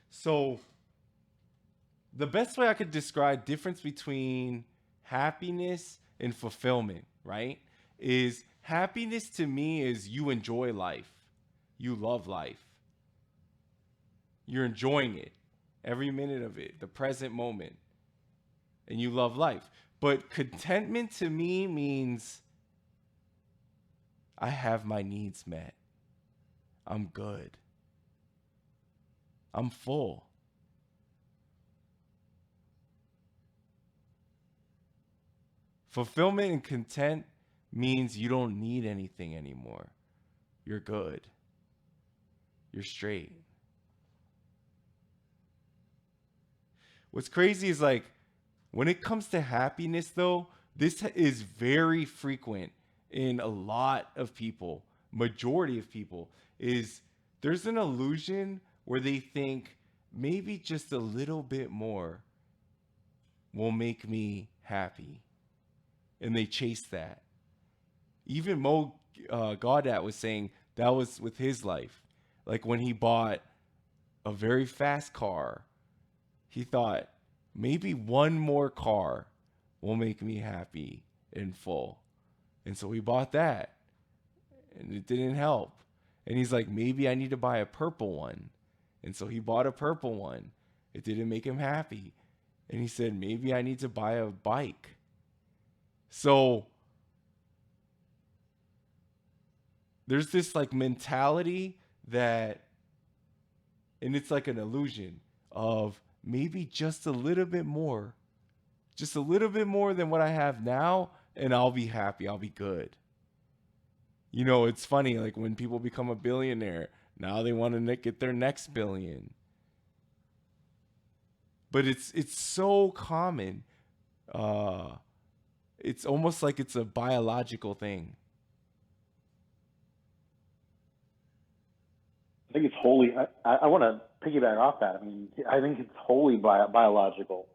So the best way I could describe difference between happiness and fulfillment, right? Is happiness to me is you enjoy life. You love life. You're enjoying it. Every minute of it, the present moment. And you love life. But contentment to me means I have my needs met. I'm good. I'm full. Fulfillment and content means you don't need anything anymore. You're good. You're straight. What's crazy is like when it comes to happiness, though, this is very frequent in a lot of people. Majority of people is there's an illusion where they think maybe just a little bit more will make me happy, and they chase that. Even Mo Gaudat was saying that was with his life. Like when he bought a very fast car, he thought maybe one more car will make me happy and full. And so he bought that, and it didn't help. And he's like, maybe I need to buy a purple one. And so he bought a purple one. It didn't make him happy. And he said, maybe I need to buy a bike. So there's this like mentality that, and it's like an illusion of maybe just a little bit more than what I have now, and I'll be happy. I'll be good. You know, it's funny, like when people become a billionaire, now they want to get their next billion. But it's so common. Uh, it's almost like it's a biological thing. I think it's wholly. I want to piggyback off that. I mean, I think it's wholly biological.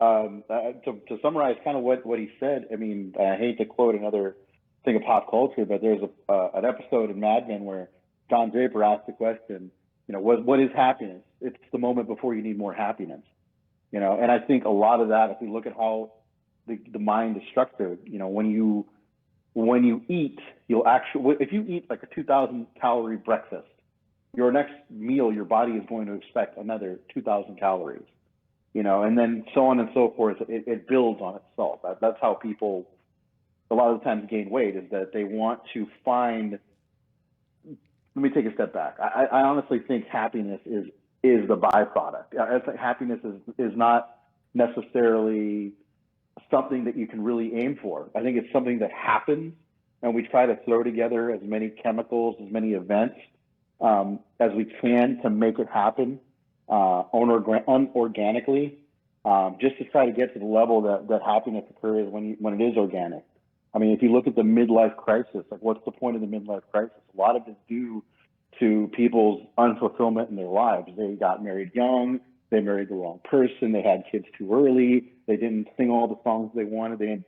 To summarize kind of what he said, I mean, I hate to quote another thing of pop culture, but there's an episode in Mad Men where Don Draper asked the question, what is happiness? It's the moment before you need more happiness. And I think a lot of that, if you look at how the mind is structured, when you eat, you'll actually, if you eat like a 2,000 calorie breakfast, your next meal, your body is going to expect another 2,000 calories, and then so on and so forth. It builds on itself. That's how people a lot of the times gain weight, is that they want to find. Let me take a step back. I honestly think happiness is the byproduct. I think happiness is not necessarily something that you can really aim for. I think it's something that happens, and we try to throw together as many chemicals, as many events as we can to make it happen unorganically, just to try to get to the level that happiness occurs when it is organic. I mean, if you look at the midlife crisis, like what's the point of the midlife crisis? A lot of it's due to people's unfulfillment in their lives. They got married young, they married the wrong person, they had kids too early, they didn't sing all the songs they wanted, they didn't,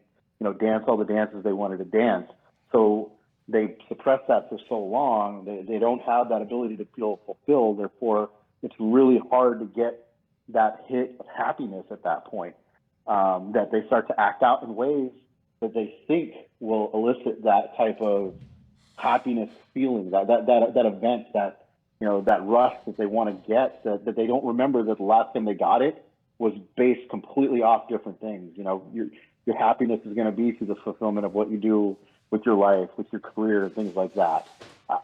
dance all the dances they wanted to dance. So they suppress that for so long, they don't have that ability to feel fulfilled. Therefore, it's really hard to get that hit of happiness at that point. That they start to act out in ways that they think will elicit that type of happiness feeling, that event, that rush that they want to get, that they don't remember that the last time they got it was based completely off different things. Your happiness is going to be through the fulfillment of what you do with your life, with your career, and things like that.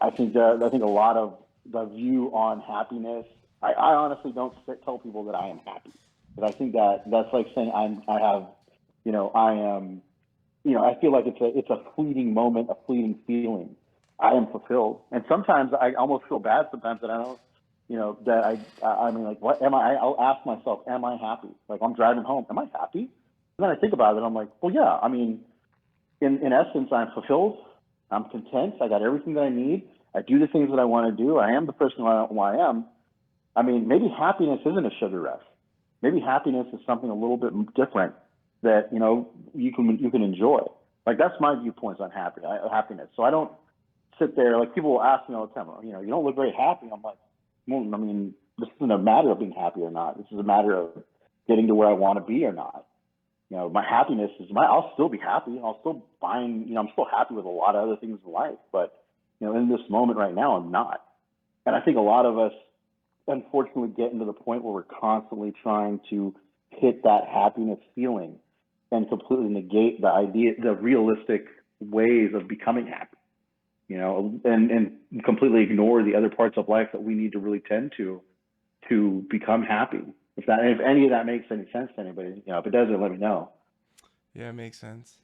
I think a lot of the view on happiness. I honestly don't tell people that I am happy, but I think that's like saying I have, I am, I feel like it's a fleeting moment, a fleeting feeling. I am fulfilled, and sometimes I almost feel bad sometimes that I don't, that I mean, like, what am I? I'll ask myself, am I happy? Like, I'm driving home, am I happy? And then I think about it, I'm like, well, yeah. I mean, in essence, I'm fulfilled. I'm content. I got everything that I need. I do the things that I want to do. I am the person who I am. I mean, maybe happiness isn't a sugar rush. Maybe happiness is something a little bit different that you can enjoy. Like, that's my viewpoints on happiness. So I don't sit there, like, people will ask me all the time, you don't look very happy. I'm like, well, I mean, this isn't a matter of being happy or not. This is a matter of getting to where I want to be or not. You know, my happiness is I'll still be happy. I'll still find, I'm still happy with a lot of other things in life, but, in this moment right now, I'm not. And I think a lot of us, unfortunately, get into the point where we're constantly trying to hit that happiness feeling and completely negate the realistic ways of becoming happy, and completely ignore the other parts of life that we need to really tend to become happy. If any of that makes any sense to anybody, if it doesn't, let me know. Yeah, it makes sense.